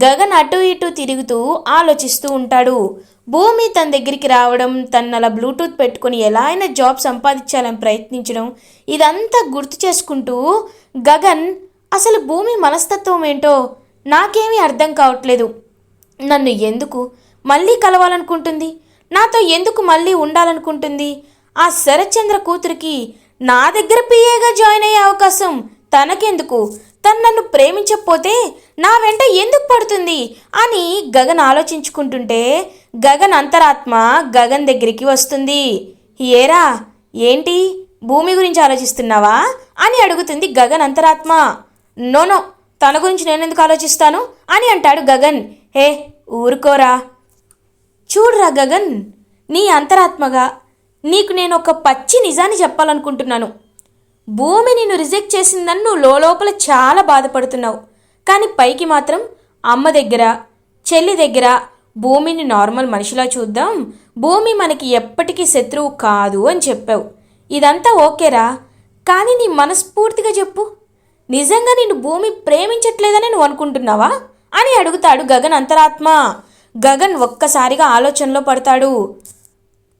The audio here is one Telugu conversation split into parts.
గగన్ అటు ఇటు తిరుగుతూ ఆలోచిస్తూ ఉంటాడు. భూమి తన దగ్గరికి రావడం, తన బ్లూటూత్ పెట్టుకుని ఎలా అయినా జాబ్ సంపాదించాలని ప్రయత్నించడం, ఇదంతా గుర్తు చేసుకుంటూ గగన్ అసలు భూమి మనస్తత్వం ఏంటో నాకేమీ అర్థం కావట్లేదు. నన్ను ఎందుకు మళ్ళీ కలవాలనుకుంటుంది, నాతో ఎందుకు మళ్ళీ ఉండాలనుకుంటుంది, ఆ శరత్చంద్ర కూతురికి నా దగ్గర పిఏగా జాయిన్ అయ్యే అవకాశం తనకెందుకు, తను నన్ను ప్రేమించకపోతే నా వెంట ఎందుకు పడుతుంది అని గగన్ ఆలోచించుకుంటుంటే గగన్ అంతరాత్మ గగన్ దగ్గరికి వస్తుంది. ఏరా ఏంటి భూమి గురించి ఆలోచిస్తున్నావా అని అడుగుతుంది గగన్ అంతరాత్మ. నోనో, తన గురించి నేనెందుకు ఆలోచిస్తాను అని అంటాడు గగన్. హే ఊరుకోరా, చూడురా గగన్, నీ అంతరాత్మగా నీకు నేను ఒక పచ్చి నిజాన్ని చెప్పాలనుకుంటున్నాను. భూమి నిన్ను రిజెక్ట్ చేసిందని నువ్వు లోపల చాలా బాధపడుతున్నావు. కానీ పైకి మాత్రం అమ్మ దగ్గర, చెల్లి దగ్గర భూమిని నార్మల్ మనిషిలా చూద్దాం, భూమి మనకి ఎప్పటికీ శత్రువు కాదు అని చెప్పావు. ఇదంతా ఓకేరా, కానీ నీ మనస్ఫూర్తిగా చెప్పు, నిజంగా నిన్ను భూమి ప్రేమించట్లేదని నువ్వు అనుకుంటున్నావా అని అడుగుతాడు గగన్ అంతరాత్మ. గగన్ ఒక్కసారిగా ఆలోచనలో పడతాడు.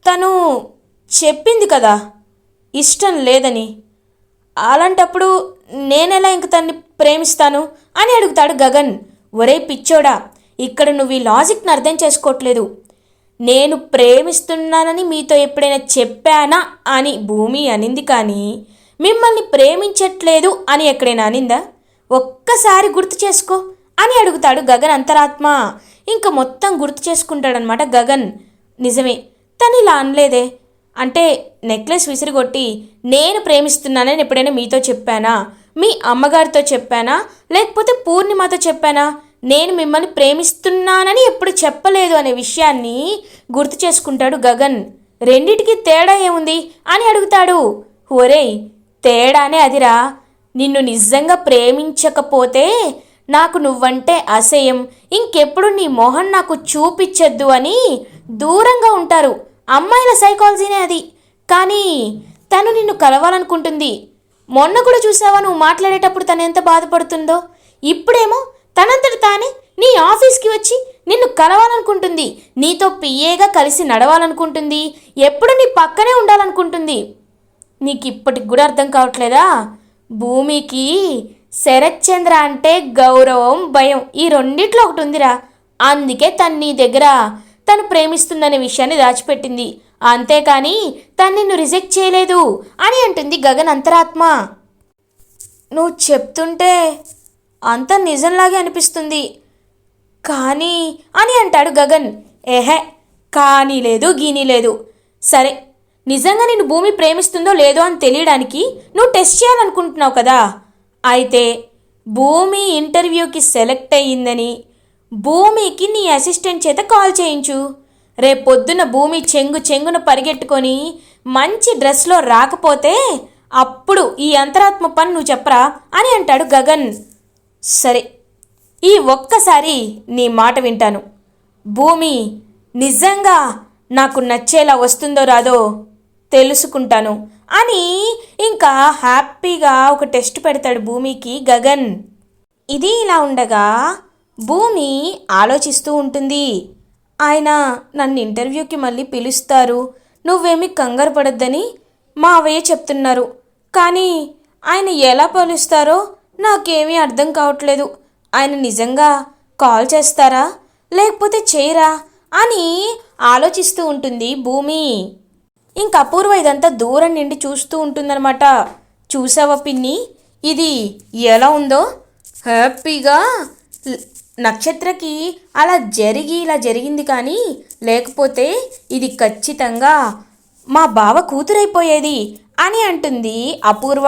తను చెప్పింది కదా ఇష్టం లేదని, అలాంటప్పుడు నేనెలా ఇంక తన్ని ప్రేమిస్తాను అని అడుగుతాడు గగన్. ఒరే పిచ్చోడా, ఇక్కడ నువ్వు ఈ లాజిక్ని అర్థం చేసుకోవట్లేదు. నేను ప్రేమిస్తున్నానని మీతో ఎప్పుడైనా చెప్పానా అని భూమి అనింది, కానీ మిమ్మల్ని ప్రేమించట్లేదు అని ఎక్కడైనా అనిందా? ఒక్కసారి గుర్తు చేసుకో అని అడుగుతాడు గగన్ అంతరాత్మ. ఇంకా మొత్తం గుర్తు చేసుకుంటాడనమాట గగన్. నిజమే, తను ఇలా అనలేదే, అంటే నెక్లెస్ విసిరిగొట్టి నేను ప్రేమిస్తున్నానని ఎప్పుడైనా మీతో చెప్పానా, మీ అమ్మగారితో చెప్పానా, లేకపోతే పూర్ణిమతో చెప్పానా? నేను మిమ్మల్ని ప్రేమిస్తున్నానని ఎప్పుడు చెప్పలేదు అనే విషయాన్ని గుర్తు చేసుకుంటాడు గగన్. రెండిటికి తేడా ఏముంది అని అడుగుతాడు. ఒరేయ్, తేడానే అదిరా, నిన్ను నిజంగా ప్రేమించకపోతే నాకు నువ్వంటే అసహ్యం, ఇంకెప్పుడు నీ మొహం నాకు చూపించద్దు అని దూరంగా ఉంటారు. అమ్మాయిల సైకాలజీనే అది. కానీ తను నిన్ను కలవాలనుకుంటుంది. మొన్న కూడా చూసావా నువ్వు మాట్లాడేటప్పుడు తను ఎంత బాధపడుతుందో. ఇప్పుడేమో తనంతట తానే నీ ఆఫీస్కి వచ్చి నిన్ను కలవాలనుకుంటుంది, నీతో పిఏగా కలిసి నడవాలనుకుంటుంది, ఎప్పుడు నీ పక్కనే ఉండాలనుకుంటుంది. నీకు ఇప్పటికి కూడా అర్థం కావట్లేదా? భూమికి శరత్చంద్ర అంటే గౌరవం, భయం, ఈ రెండిట్లో ఒకటి ఉందిరా. అందుకే తను నీ దగ్గర తను ప్రేమిస్తుందనే విషయాన్ని దాచిపెట్టింది, అంతేకాని తను నిన్ను రిజెక్ట్ చేయలేదు అని అంటుంది గగన్ అంతరాత్మ. నువ్వు చెప్తుంటే అంత నిజంలాగే అనిపిస్తుంది కానీ అని అంటాడు గగన్. ఏహే, కానీ లేదు గీనీ లేదు. సరే, నిజంగా నిన్ను భూమి ప్రేమిస్తుందో లేదో అని తెలియడానికి నువ్వు టెస్ట్ చేయాలనుకుంటున్నావు కదా. అయితే భూమి ఇంటర్వ్యూకి సెలెక్ట్ అయ్యిందని భూమికి నీ అసిస్టెంట్ చేత కాల్ చేయించు. రేపొద్దున భూమి చెంగున పరిగెట్టుకొని మంచి డ్రెస్లో రాకపోతే అప్పుడు ఈ అంతరాత్మ పని నువ్వు చెప్పరా అని అంటాడు గగన్. సరే, ఈ ఒక్కసారి నీ మాట వింటాను. భూమి నిజంగా నాకు నచ్చేలా వస్తుందో రాదో తెలుసుకుంటాను అని ఇంకా హ్యాపీగా ఒక టెస్ట్ పెడతాడు భూమికి గగన్. ఇది ఇలా ఉండగా భూమి ఆలోచిస్తూ ఉంటుంది. ఆయన నన్ను ఇంటర్వ్యూకి మళ్ళీ పిలుస్తారు, నువ్వేమీ కంగారు పడొద్దని మా అవయ్య చెప్తున్నారు. కానీ ఆయన ఎలా పిలుస్తారో నాకేమీ అర్థం కావట్లేదు. ఆయన నిజంగా కాల్ చేస్తారా లేకపోతే చేయరా అని ఆలోచిస్తూ ఉంటుంది భూమి. ఇంక అపూర్వ ఇదంతా దూరం నుండి చూస్తూ ఉంటుందన్నమాట. చూసావా పిన్ని, ఇది ఎలా ఉందో? హ్యాపీగా నక్షత్రకి అలా ఇలా జరిగింది, కానీ లేకపోతే ఇది ఖచ్చితంగా మా బావ కూతురైపోయేది అని అంటుంది అపూర్వ.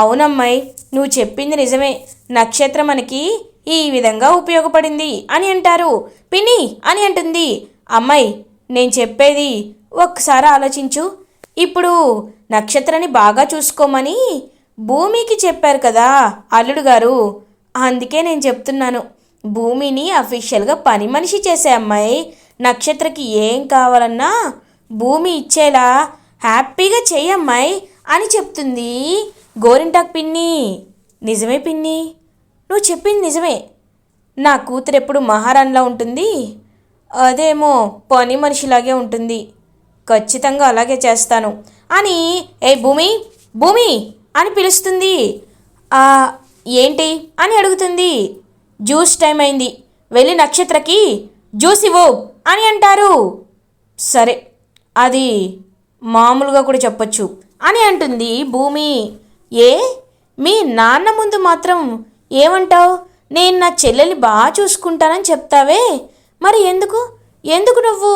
అవునమ్మాయి, నువ్వు చెప్పింది నిజమే, నక్షత్రం మనకి ఈ విధంగా ఉపయోగపడింది అని అంటారు. పిన్ని అని అంటుంది. అమ్మాయి, నేను చెప్పేది ఒక్కసారి ఆలోచించు. ఇప్పుడు నక్షత్రాన్ని బాగా చూసుకోమని భూమికి చెప్పారు కదా అల్లుడు గారు, అందుకే నేను చెప్తున్నాను. భూమిని అఫీషియల్గా పని మనిషి చేసే అమ్మాయి, నక్షత్రకి ఏం కావాలన్నా భూమి ఇచ్చేలా హ్యాపీగా చెయ్యమ్మాయి అని చెప్తుంది గోరింటాకు పిన్ని. నిజమే పిన్ని, నువ్వు చెప్పింది నిజమే. నా కూతురు ఎప్పుడు మహారాణిలా ఉంటుంది, అదేమో పని మనిషిలాగే ఉంటుంది. ఖచ్చితంగా అలాగే చేస్తాను అని ఏ భూమి భూమి అని పిలుస్తుంది. "ఆ, ఏంటి అని అడుగుతుంది. జ్యూస్ టైం అయింది, వెళ్ళి నక్షత్రకి జ్యూస్ ఇవ్వు అని అంటారు. సరే, అది మామూలుగా కూడా చెప్పొచ్చు అని అంటుంది భూమి. ఏ, మీ నాన్న ముందు మాత్రం ఏమంటావు? నేను నా చెల్లెల్ని బాగా చూసుకుంటానని చెప్తావే, మరి ఎందుకు ఎందుకు నువ్వు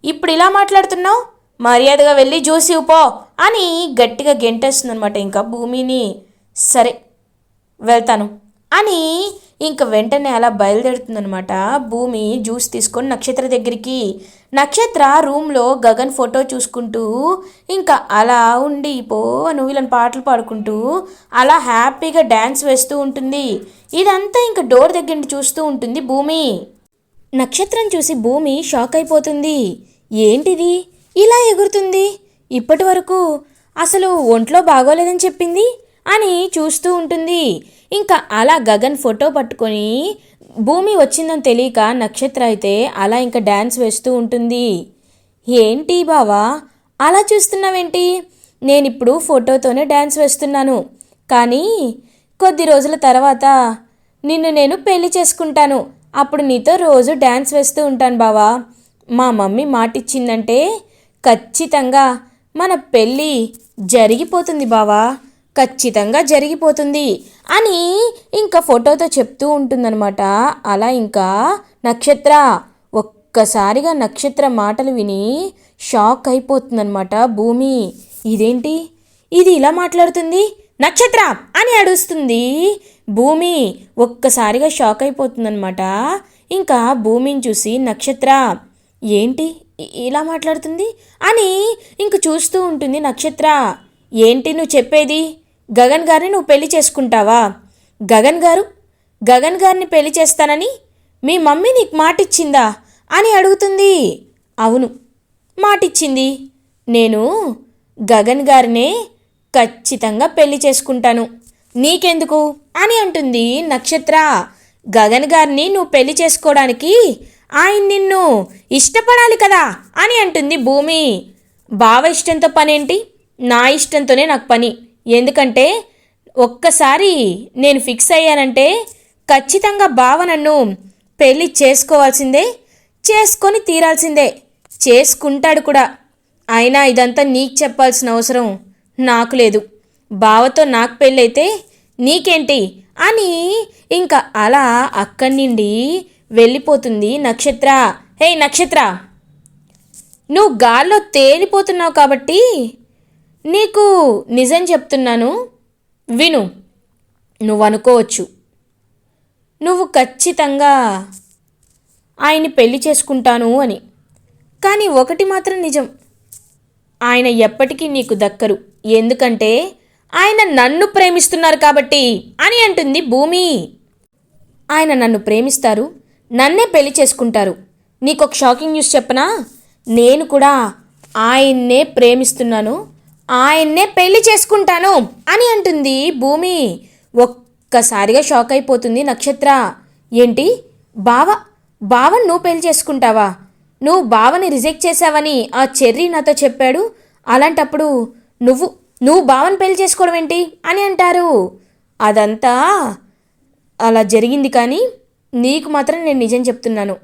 ఇప్పుడు ఇలా మాట్లాడుతున్నావు? మర్యాదగా వెళ్ళి జ్యూస్ ఇవ్వుపో అని గట్టిగా గెంటేస్తుందనమాట ఇంకా భూమిని. సరే, వెళ్తాను అని ఇంక వెంటనే అలా బయలుదేరుతుందనమాట భూమి జ్యూస్ తీసుకొని నక్షత్ర దగ్గరికి. నక్షత్ర రూమ్లో గగన్ ఫోటో చూసుకుంటూ ఇంకా అలా ఉండి నువ్వు వీళ్ళని పాటలు పాడుకుంటూ అలా హ్యాపీగా డ్యాన్స్ వేస్తూ ఉంటుంది. ఇదంతా ఇంకా డోర్ దగ్గర నుండి చూస్తూ ఉంటుంది భూమి. నక్షత్రం చూసి భూమి షాక్ అయిపోతుంది. ఏంటిది ఇలా ఎగురుతుంది? ఇప్పటి వరకు అసలు ఒంట్లో బాగోలేదని చెప్పింది అని చూస్తూ ఉంటుంది. ఇంకా అలా గగన్ ఫోటో పట్టుకొని భూమి వచ్చిందని తెలియక నక్షత్ర అయితే అలా ఇంకా డ్యాన్స్ వేస్తూ ఉంటుంది. ఏంటి బావా అలా చూస్తున్నావేంటి? నేనిప్పుడు ఫోటోతోనే డ్యాన్స్ వేస్తున్నాను, కానీ కొద్ది రోజుల తర్వాత నిన్ను నేను పెళ్లి చేసుకుంటాను. అప్పుడు నీతో రోజు డ్యాన్స్ వేస్తూ ఉంటాను బావా. మా మమ్మీ మాటిచ్చిందంటే ఖచ్చితంగా మన పెళ్ళి జరిగిపోతుంది బావా, ఖచ్చితంగా జరిగిపోతుంది అని ఇంకా ఫోటోతో చెప్తూ ఉంటుందన్నమాట. అలా ఇంకా నక్షత్ర ఒక్కసారిగా నక్షత్ర మాటలు విని షాక్ అయిపోతుందన్నమాట భూమి. ఇదేంటి, ఇది ఇలా మాట్లాడుతుంది నక్షత్ర అని అడుస్తుంది భూమి. ఒక్కసారిగా షాక్ అయిపోతుందన్నమాట. ఇంకా భూమిని చూసి నక్షత్ర ఏంటి ఇలా మాట్లాడుతుంది అని ఇంక చూస్తూ ఉంటుంది నక్షత్ర. ఏంటి నువ్వు చెప్పేది? గగన్ గారిని నువ్వు పెళ్లి చేసుకుంటావా? గగన్ గారిని పెళ్లి చేస్తానని మీ మమ్మీ నీకు మాటిచ్చిందా అని అడుగుతుంది. అవును, మాటిచ్చింది. నేను గగన్ గారినే ఖచ్చితంగా పెళ్లి చేసుకుంటాను, నీకెందుకు అని అంటుంది నక్షత్ర. గగన్ గారిని నువ్వు పెళ్లి చేసుకోవడానికి ఆయన నిన్ను ఇష్టపడాలి కదా అని అంటుంది భూమి. బావ ఇష్టంతో పనేంటి? నా ఇష్టంతోనే నాకు పని. ఎందుకంటే ఒక్కసారి నేను ఫిక్స్ అయ్యానంటే ఖచ్చితంగా బావ నన్ను పెళ్ళి చేసుకోవాల్సిందే, చేసుకొని తీరాల్సిందే, చేసుకుంటాడు కూడా. అయినా ఇదంతా నీకు చెప్పాల్సిన అవసరం నాకు లేదు. బావతో నాకు పెళ్ళైతే నీకేంటి అని ఇంకా అలా అక్కడి నుండి వెళ్ళిపోతుంది నక్షత్ర. హే నక్షత్ర, నువ్వు గాల్లో తేలిపోతున్నావు కాబట్టి నీకు నిజం చెప్తున్నాను, విను. నువ్వు అనుకోవచ్చు నువ్వు ఖచ్చితంగా ఆయన్ని పెళ్లి చేసుకుంటాను అని, కానీ ఒకటి మాత్రం నిజం, ఆయన ఎప్పటికీ నీకు దక్కరు. ఎందుకంటే ఆయన నన్ను ప్రేమిస్తున్నారు కాబట్టి అని అంటుంది భూమి. ఆయన నన్ను ప్రేమిస్తారు, నన్నే పెళ్లి చేసుకుంటారు. నీకొక షాకింగ్ న్యూస్ చెప్పనా? నేను కూడా ఆయన్నే ప్రేమిస్తున్నాను, ఆయన్నే పెళ్లి చేసుకుంటాను అని అంటుంది భూమి. ఒక్కసారిగా షాక్ అయిపోతుంది నక్షత్ర. ఏంటి, బావని నువ్వు పెళ్లి చేసుకుంటావా? నువ్వు బావని రిజెక్ట్ చేశావని ఆ చెర్రీ నాతో చెప్పాడు. అలాంటప్పుడు నువ్వు బావని పెళ్లి చేసుకోవడం ఏంటి అని అంటారు. అదంతా అలా జరిగింది, కానీ నీకు మాత్రం నేను నిజం చెప్తున్నాను.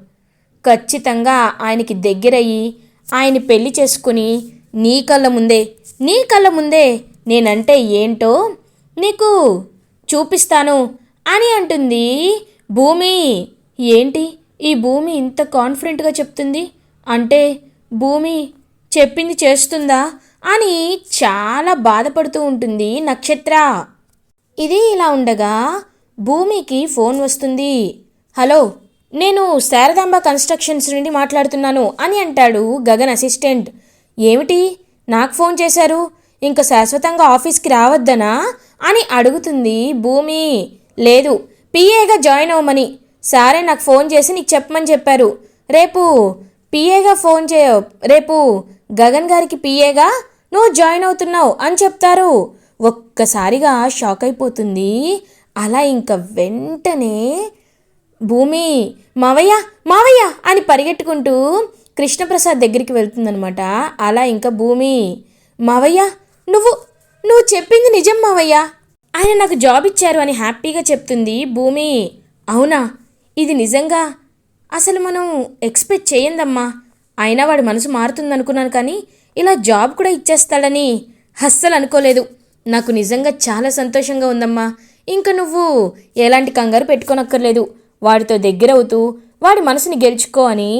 ఖచ్చితంగా ఆయనకి దగ్గరయ్యి ఆయన్ని పెళ్లి చేసుకుని నీ కళ్ళ ముందే నేనంటే ఏంటో నీకు చూపిస్తాను అని అంటుంది భూమి. ఏంటి ఈ భూమి ఇంత కాన్ఫిడెంట్గా చెప్తుంది? అంటే భూమి చెప్పింది చేస్తుందా అని చాలా బాధపడుతూ ఉంటుంది నక్షత్ర. ఇది ఇలా ఉండగా భూమికి ఫోన్ వస్తుంది. హలో, నేను శారదాంబ కన్స్ట్రక్షన్స్ నుండి మాట్లాడుతున్నాను అని అంటాడు గగన్ అసిస్టెంట్. ఏమిటి నాకు ఫోన్ చేశారు, ఇంకా శాశ్వతంగా ఆఫీస్కి రావద్దనా అని అడుగుతుంది భూమి. లేదు, పిఏగా జాయిన్ అవ్వమని సారే నాకు ఫోన్ చేసి నీకు చెప్పమని చెప్పారు. రేపు రేపు గగన్ గారికి పిఏగా నువ్వు జాయిన్ అవుతున్నావు అని చెప్తారు. ఒక్కసారిగా షాక్ అయిపోతుంది. అలా ఇంకా వెంటనే భూమి మావయ్య మావయ్య అని పరిగెట్టుకుంటూ కృష్ణప్రసాద్ దగ్గరికి వెళ్తుందనమాట. అలా ఇంకా భూమి మావయ్య నువ్వు నువ్వు చెప్పింది నిజం మావయ్య, ఆయన నాకు జాబ్ ఇచ్చారు అని హ్యాపీగా చెప్తుంది భూమి. అవునా, ఇది నిజంగా అసలు మనం ఎక్స్పెక్ట్ చేయందమ్మా. అయినా వాడి మనసు మారుతుందనుకున్నాను, కానీ ఇలా జాబ్ కూడా ఇచ్చేస్తాడని అస్సలు అనుకోలేదు. నాకు నిజంగా చాలా సంతోషంగా ఉందమ్మా. ఇంకా నువ్వు ఎలాంటి కంగారు పెట్టుకోనక్కర్లేదు. వాడితో దగ్గర అవుతూ వాడి మనసుని గెలుచుకో అని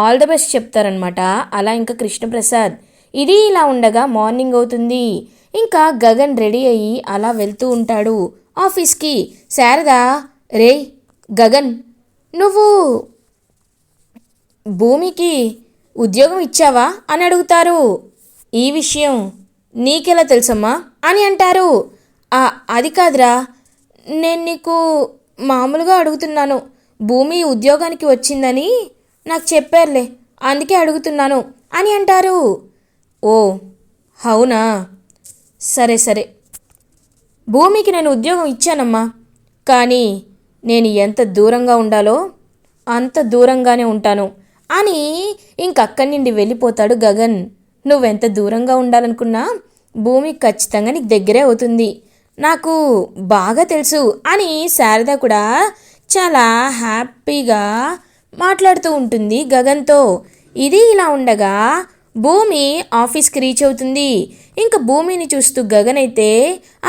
ఆల్ ద బెస్ట్ చెప్తారనమాట. అలా ఇంకా కృష్ణప్రసాద్ ఇది ఇలా ఉండగా మార్నింగ్ అవుతుంది. ఇంకా గగన్ రెడీ అయ్యి అలా వెళ్తూ ఉంటాడు ఆఫీస్కి. శారద, రే గగన్, నువ్వు భూమికి ఉద్యోగం ఇచ్చావా అని అడుగుతారు. ఈ విషయం నీకెలా తెలుసమ్మా అని అంటారు. అది కాదురా, నేను నీకు మామూలుగా అడుగుతున్నాను. భూమి ఉద్యోగానికి వచ్చిందని నాకు చెప్పారులే, అందుకే అడుగుతున్నాను అని అంటారు. ఓ అవునా, సరే సరే, భూమికి నేను ఉద్యోగం ఇచ్చానమ్మా, కానీ నేను ఎంత దూరంగా ఉండాలో అంత దూరంగానే ఉంటాను అని ఇంకక్కడి నుండి వెళ్ళిపోతాడు గగన్. నువ్వెంత దూరంగా ఉండాలనుకున్నా భూమి ఖచ్చితంగా నీకు దగ్గరే అవుతుంది, నాకు బాగా తెలుసు అని శారద కూడా చాలా హ్యాపీగా మాట్లాడుతూ ఉంటుంది గగన్తో. ఇది ఇలా ఉండగా భూమి ఆఫీస్కి రీచ్ అవుతుంది. ఇంకా భూమిని చూస్తూ గగన్ అయితే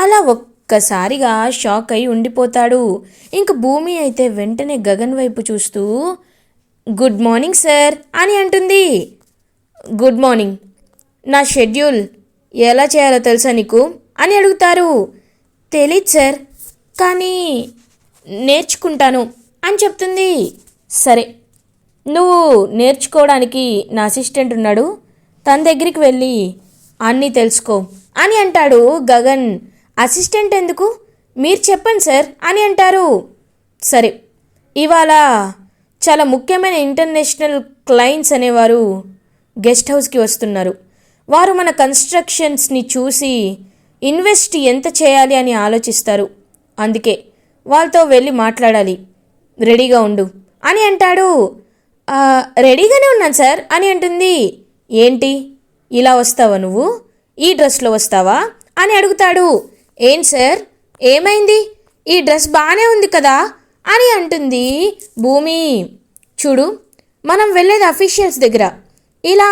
అలా ఒక్కసారిగా షాక్ అయి ఉండిపోతాడు. ఇంక భూమి అయితే వెంటనే గగన్ వైపు చూస్తూ గుడ్ మార్నింగ్ సార్ అని అంటుంది. గుడ్ మార్నింగ్, నా షెడ్యూల్ ఎలా చేయాలో తెలుసా నీకు అని అడుగుతారు. తెలీదు సార్, కానీ నేర్చుకుంటాను అని చెప్తుంది. సరే, నువ్వు నేర్చుకోవడానికి నా అసిస్టెంట్ ఉన్నాడు, తన దగ్గరికి వెళ్ళి అన్నీ తెలుసుకో అని అంటాడు గగన్. అసిస్టెంట్ ఎందుకు, మీరు చెప్పండి సార్ అని అంటారు. సరే, ఇవాళ చాలా ముఖ్యమైన ఇంటర్నేషనల్ క్లయింట్స్ అనేవారు గెస్ట్ హౌస్కి వస్తున్నారు. వారు మన కన్స్ట్రక్షన్స్ని చూసి ఇన్వెస్ట్ ఎంత చేయాలి అని ఆలోచిస్తారు. అందుకే వాళ్ళతో వెళ్ళి మాట్లాడాలి, రెడీగా ఉండు అని అంటాడు. రెడీగానే ఉన్నాను సార్ అని అంటుంది. ఏంటి ఇలా వస్తావా, నువ్వు ఈ డ్రెస్లో వస్తావా అని అడుగుతాడు. ఏం సార్, ఏమైంది, ఈ డ్రెస్ బాగానే ఉంది కదా అని అంటుంది భూమి. చూడు, మనం వెళ్ళేది అఫీషియల్స్ దగ్గర, ఇలా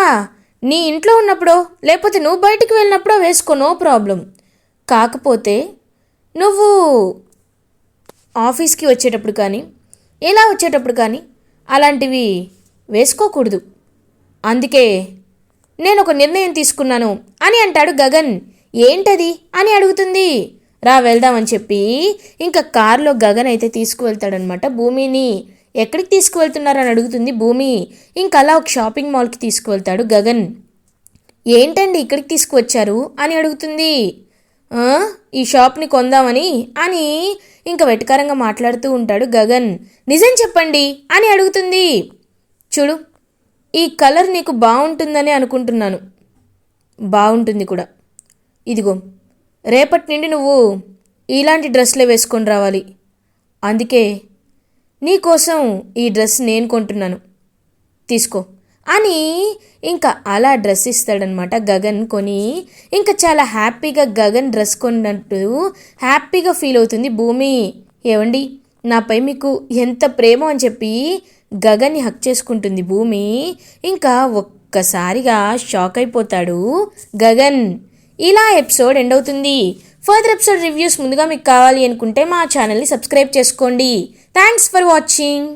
నీ ఇంట్లో ఉన్నప్పుడో లేకపోతే నువ్వు బయటికి వెళ్ళినప్పుడో వేసుకో, నో ప్రాబ్లం. కాకపోతే నువ్వు ఆఫీస్కి వచ్చేటప్పుడు కానీ ఇలా వచ్చేటప్పుడు కానీ అలాంటివి వేసుకోకూడదు. అందుకే నేను ఒక నిర్ణయం తీసుకున్నాను అని అంటాడు గగన్. ఏంటది అని అడుగుతుంది. రా వెళ్దామని చెప్పి ఇంకా కారులో గగన్ అయితే తీసుకువెళ్తాడనమాట భూమిని. ఎక్కడికి తీసుకువెళ్తున్నారని అడుగుతుంది భూమి. ఇంకా అలా ఒక షాపింగ్ మాల్కి తీసుకువెళ్తాడు గగన్. ఏంటండి ఇక్కడికి తీసుకువచ్చారు అని అడుగుతుంది. ఈ షాప్ని కొందామని అని ఇంకా వెటకారంగా మాట్లాడుతూ ఉంటాడు గగన్. నిజం చెప్పండి అని అడుగుతుంది. చూడు, ఈ కలర్ నీకు బాగుంటుందని అనుకుంటున్నాను, బాగుంటుంది కూడా. ఇదిగో, రేపటి నుండి నువ్వు ఇలాంటి డ్రెస్లే వేసుకొని రావాలి. అందుకే నీకోసం ఈ డ్రెస్ నేను కొంటున్నాను, తీసుకో అని ఇంకా అలా డ్రెస్ ఇస్తాడనమాట గగన్ కొని. ఇంకా చాలా హ్యాపీగా గగన్ డ్రెస్ కొన్నట్టు హ్యాపీగా ఫీల్ అవుతుంది భూమి. ఏవండి, నాపై మీకు ఎంత ప్రేమ అని చెప్పి గగన్ని హక్ చేసుకుంటుంది భూమి. ఇంకా ఒక్కసారిగా షాక్ అయిపోతాడు గగన్. ఇలా ఎపిసోడ్ ఎండ్ అవుతుంది. ఫర్దర్ ఎపిసోడ్ రివ్యూస్ ముందుగా మీకు కావాలి అనుకుంటే మా ఛానల్ని సబ్స్క్రైబ్ చేసుకోండి. Thanks for watching.